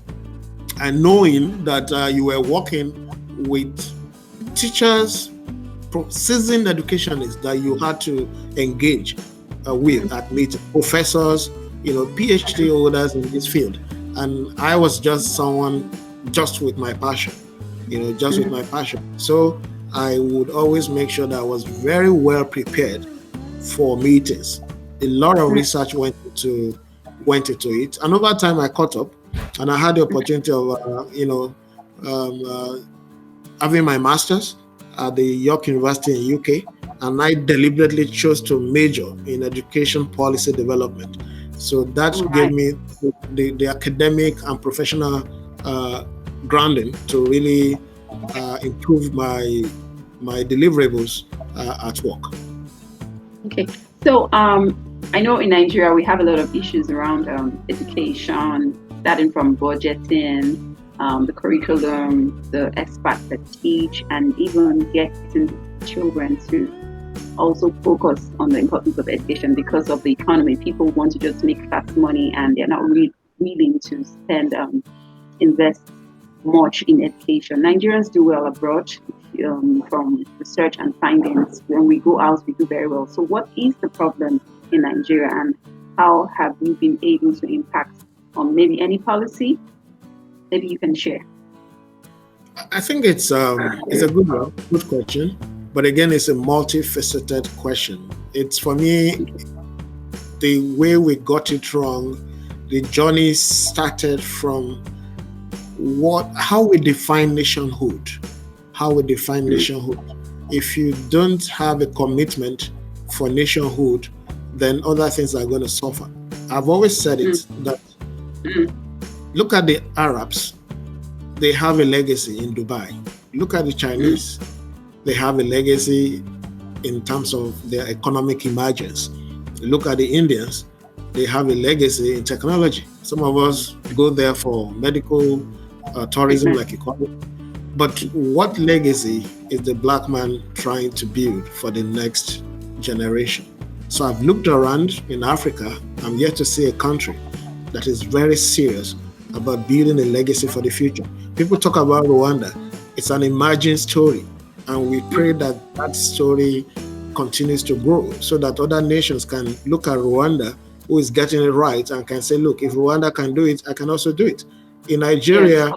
and knowing that you were working with teachers, seasoned educationists that you had to engage with at meetings, professors, you know, PhD holders in this field. And I was just someone just with my passion, you know, just with my passion. So I would always make sure that I was very well prepared for meetings. A lot of research went into it. And over time I caught up and I had the opportunity of, having my master's at the York University in UK, and I deliberately chose to major in education policy development. So that gave me the academic and professional grounding to really improve my deliverables at work. Okay. So I know in Nigeria we have a lot of issues around education, starting from budgeting, the curriculum, the experts that teach, and even getting children to also focus on the importance of education because of the economy. People want to just make fast money, and they're not really willing to spend, invest much in education. Nigerians do well abroad. From research and findings, when we go out, we do very well. So, what is the problem in Nigeria, and how have you been able to impact on maybe any policy? Maybe you can share. I think it's a good one, good question, but again, it's a multifaceted question. It's, for me, the way we got it wrong. The journey started from how we define nationhood. How we define nationhood. If you don't have a commitment for nationhood, then other things are going to suffer. I've always said it, that look at the Arabs. They have a legacy in Dubai. Look at the Chinese. They have a legacy in terms of their economic emergence. Look at the Indians. They have a legacy in technology. Some of us go there for medical tourism, like you call it. But what legacy is the black man trying to build for the next generation? So I've looked around in Africa. I'm yet to see a country that is very serious about building a legacy for the future. People talk about Rwanda. It's an emerging story. And we pray that that story continues to grow so that other nations can look at Rwanda, who is getting it right, and can say, look, if Rwanda can do it, I can also do it. In Nigeria,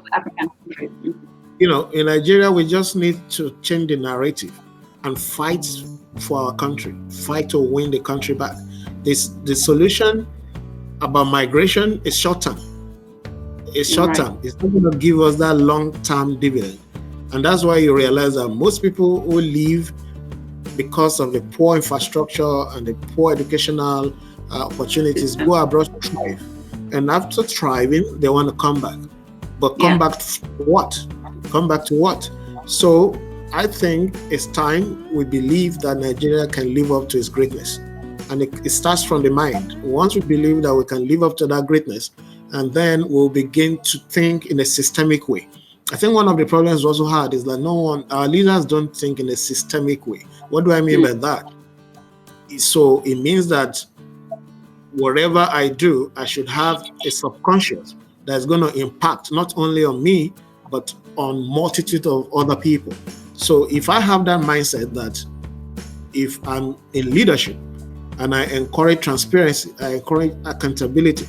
in Nigeria, we just need to change the narrative and fight for our country, fight to win the country back. The solution about migration is short term. It's short term. It's not going to give us that long term dividend. And that's why you realize that most people who leave because of the poor infrastructure and the poor educational opportunities go abroad to thrive. And after thriving, they want to come back. But come back to what? Come back to what? So I think it's time we believe that Nigeria can live up to its greatness. And it starts from the mind. Once we believe that we can live up to that greatness, and then we'll begin to think in a systemic way. I think one of the problems we also had is that our leaders don't think in a systemic way. What do I mean by that? So it means that whatever I do, I should have a subconscious that's going to impact not only on me, but on multitude of other people. So if I have that mindset that if I'm in leadership and I encourage transparency, I encourage accountability,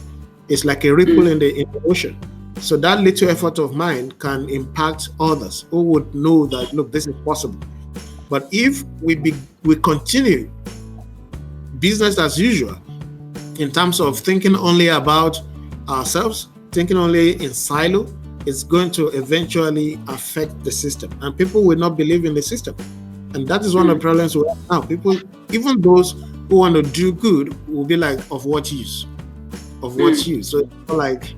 it's like a ripple in the ocean. So that little effort of mine can impact others who would know that, look, this is possible. But if we continue business as usual in terms of thinking only about ourselves, thinking only in silo, it's going to eventually affect the system, and people will not believe in the system. And that is one of the problems we have now. People, even those who want to do good, will be like, of what use? Of what use? So it's not like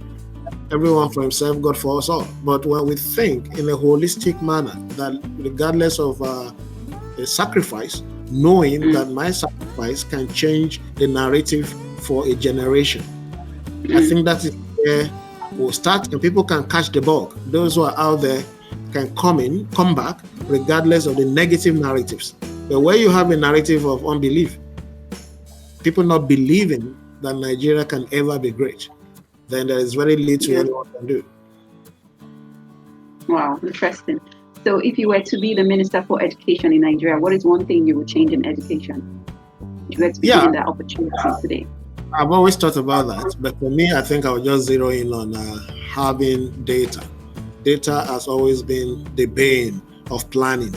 everyone for himself, God for us all. But when we think in a holistic manner, that regardless of a sacrifice, knowing that my sacrifice can change the narrative for a generation, I think that is where we'll start, and people can catch the bug. Those who are out there can come back, regardless of the negative narratives. But where you have a narrative of unbelief, people not believing that Nigeria can ever be great, then there is very little anyone can do. Wow, interesting. So if you were to be the Minister for Education in Nigeria, what is one thing you would change in education? If you were to be given that opportunity today. I've always thought about that, but for me, I think I would just zero in on having data. Data has always been the bane of planning.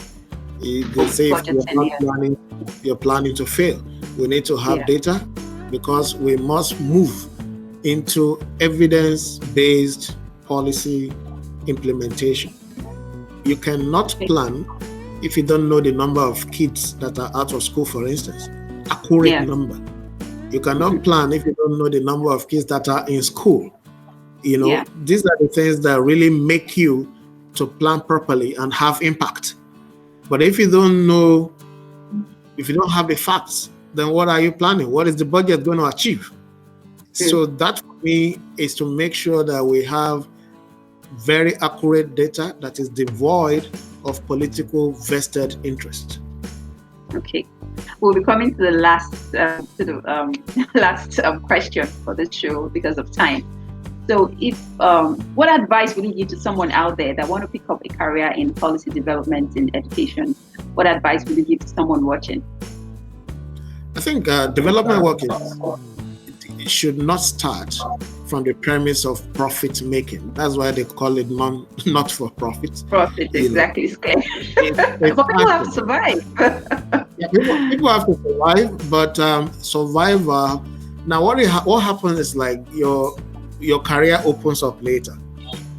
They say if you're not planning, you're planning to fail. We need to have data, because we must move into evidence-based policy implementation. You cannot plan if you don't know the number of kids that are out of school, for instance. Accurate number. You cannot plan if you don't know the number of kids that are in school. These are the things that really make you to plan properly and have impact. But if you don't know, if you don't have the facts, then what are you planning? What is the budget going to achieve? True. So that for me is to make sure that we have very accurate data that is devoid of political vested interest. Okay. We'll be coming to the last question for this show because of time. So, if what advice would you give to someone out there that want to pick up a career in policy development in education? What advice would you give to someone watching? I think development work it should not start from the premise of profit making. That's why they call it not for profit. Profit, exactly. But people have to survive. Yeah, people have to survive, but survivor. Now, what happens is like your career opens up later.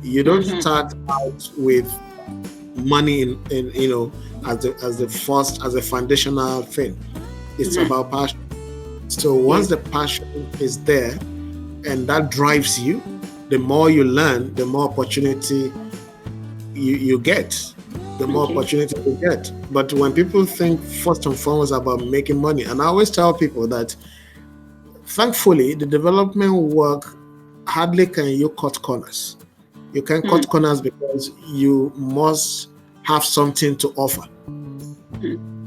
You don't start out with money in as a foundational thing. It's about passion. So once the passion is there and that drives you, the more you learn, the more opportunity you get. The more opportunity you get. But when people think first and foremost about making money, and I always tell people that thankfully the development work hardly can you cut corners. You can cut corners because you must have something to offer.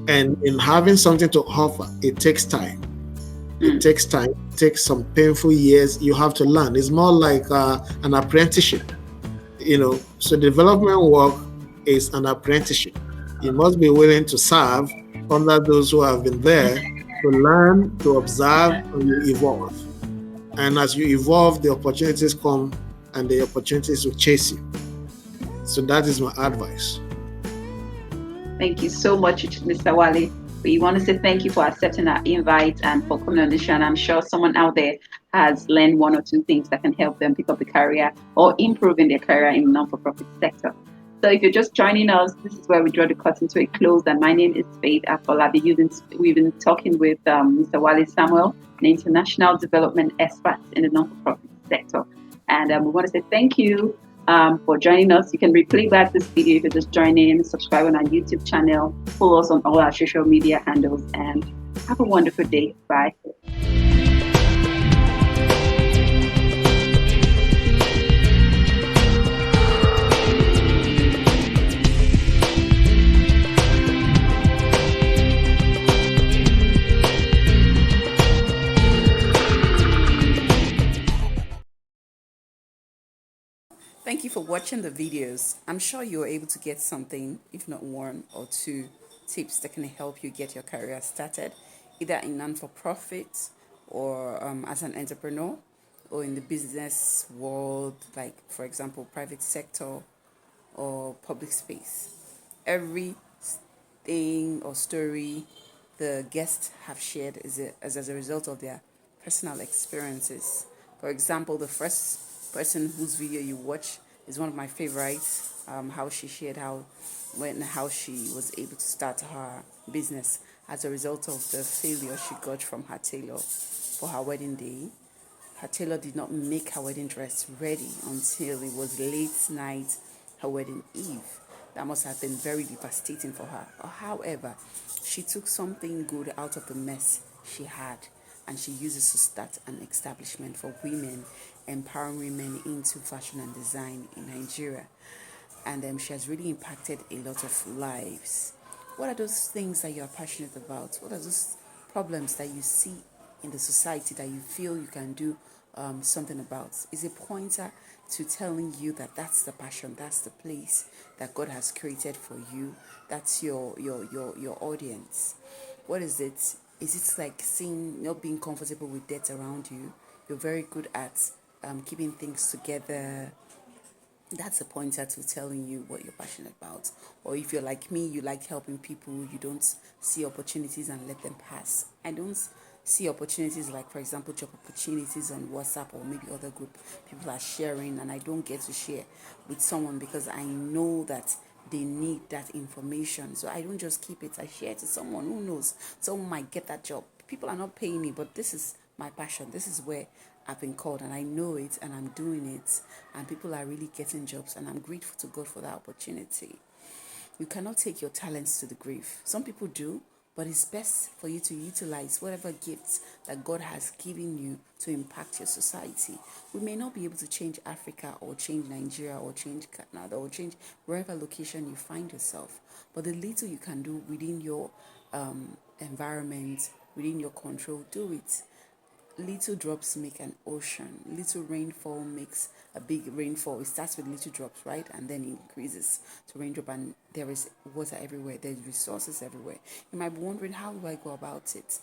And in having something to offer, it takes time. It takes time. It takes some painful years. You have to learn. It's more like an apprenticeship, So development work is an apprenticeship. You must be willing to serve under those who have been there to learn, to observe, and you evolve. And as you evolve, the opportunities come, and the opportunities will chase you. So that is my advice. Thank you so much, Mr. Wale. We want to say thank you for accepting our invite and for coming on the show. And I'm sure someone out there has learned one or two things that can help them pick up a career or improve in their career in the non-for-profit sector. So if you're just joining us, this is where we draw the curtain to a close. And my name is Faith Afolabi. We've been talking with Mr. Wale Samuel, an international development expert in the non-for-profit sector. And we want to say thank you for joining us. You can replay back this video if you're just joining, subscribe on our YouTube channel, follow us on all our social media handles, and have a wonderful day. Bye. Thank you for watching the videos. I'm sure you're able to get something, if not one or two tips that can help you get your career started, either in non-for-profit or as an entrepreneur or in the business world, like, for example, private sector or public space. Every thing or story the guests have shared is as a result of their personal experiences. For example, the first person whose video you watch is one of my favorites. How she shared how she was able to start her business as a result of the failure she got from her tailor for her wedding day. Her tailor did not make her wedding dress ready until it was late night, her wedding eve. That must have been very devastating for her. However, she took something good out of the mess she had, and she uses to start an establishment for women, empowering women into fashion and design in Nigeria. And she has really impacted a lot of lives. What are those things that you are passionate about? What are those problems that you see in the society that you feel you can do something about? Is a pointer to telling you that that's the passion, that's the place that God has created for you. That's your audience. What is it? Is it like not being comfortable with death around you? You're very good at keeping things together. That's a pointer to telling you what you're passionate about. Or if you're like me, you like helping people, you don't see opportunities and let them pass. I don't see opportunities like, for example, job opportunities on WhatsApp or maybe other group people are sharing, and I don't get to share with someone because I know that they need that information. So I don't just keep it, I share it to someone. Who knows, someone might get that job. People are not paying me, but this is my passion. This is where I've been called, and I know it, and I'm doing it, and people are really getting jobs, and I'm grateful to God for that opportunity. You cannot take your talents to the grave. Some people do, But it's best for you to utilize whatever gifts that God has given you to impact your society. We may not be able to change Africa or change Nigeria or change Canada or change wherever location you find yourself, but the little you can do within your environment, within your control, do it. Little drops make an ocean. Little rainfall makes a big rainfall. It starts with little drops, right? And then it increases to raindrop, and there is water everywhere. There's resources everywhere. You might be wondering, how do I go about it?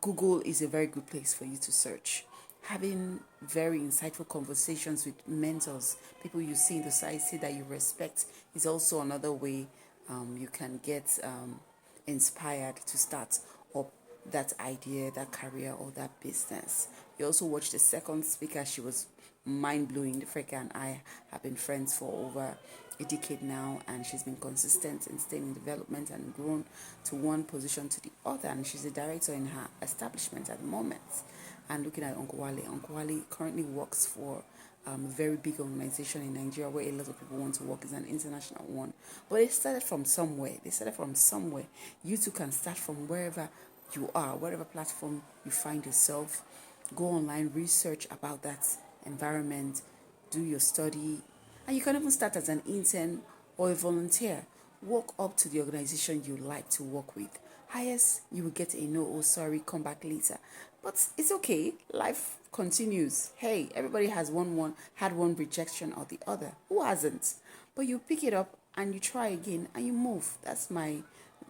Google is a very good place for you to search. Having very insightful conversations with mentors, people you see in the society that you respect, is also another way you can get inspired to start up that idea, that career, or that business. You also watch the second speaker. She was mind blowing. Freka and I have been friends for over a decade now, and she's been consistent in staying in development and grown to one position to the other. And she's a director in her establishment at the moment. And looking at Uncle Wale currently works for a very big organization in Nigeria where a lot of people want to work. It's an international one. But they started from somewhere. You too can start from wherever you are, whatever platform you find yourself. Go online, research about that environment, do your study, and you can even start as an intern or a volunteer. Walk up to the organization you like to work with. Highest, you will get a no, oh sorry, come back later. But it's okay. Life continues. Hey, everybody has had one rejection or the other. Who hasn't? But you pick it up and you try again and you move. That's my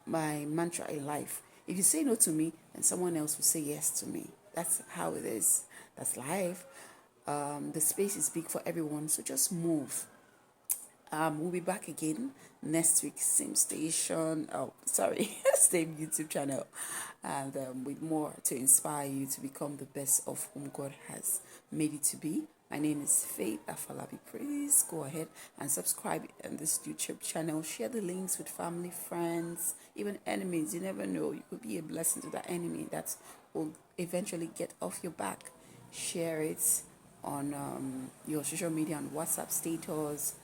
mantra in life. If you say no to me, then someone else will say yes to me. That's how it is. That's life. The space is big for everyone, so just move. We'll be back again next week, same station. Oh, sorry, same YouTube channel, and with more to inspire you to become the best of whom God has made you to be. My name is Faith Afalabi. Please go ahead and subscribe on this YouTube channel. Share the links with family, friends, even enemies. You never know. You could be a blessing to that enemy that will eventually get off your back. Share it on your social media, on WhatsApp status,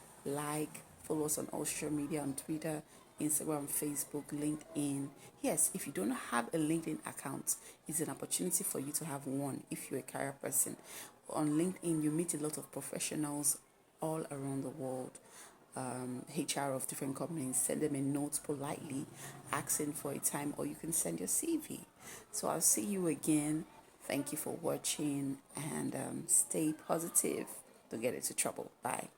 follow us on all social media, on Twitter, Instagram, Facebook, LinkedIn. Yes, if you don't have a LinkedIn account, it's an opportunity for you to have one if you're a career person. On LinkedIn, you meet a lot of professionals all around the world, HR of different companies. Send them a note politely, asking for a time, or you can send your CV. So I'll see you again. Thank you for watching, and stay positive. Don't get into trouble. Bye.